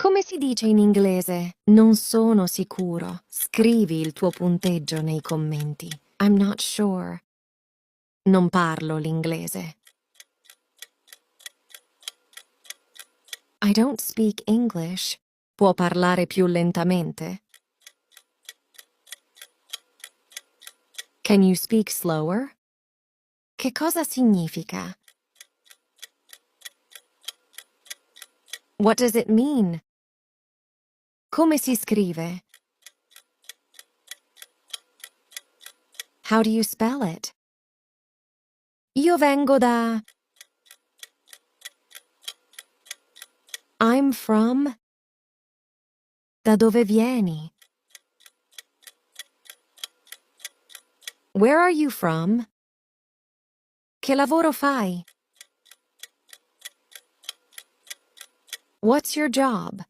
Come si dice in inglese? Non sono sicuro. Scrivi il tuo punteggio nei commenti. I'm not sure. Non parlo l'inglese. I don't speak English. Può parlare più lentamente? Can you speak slower? Che cosa significa? What does it mean? Come si scrive? How do you spell it? Io vengo da... I'm from... Da dove vieni? Where are you from? Che lavoro fai? What's your job?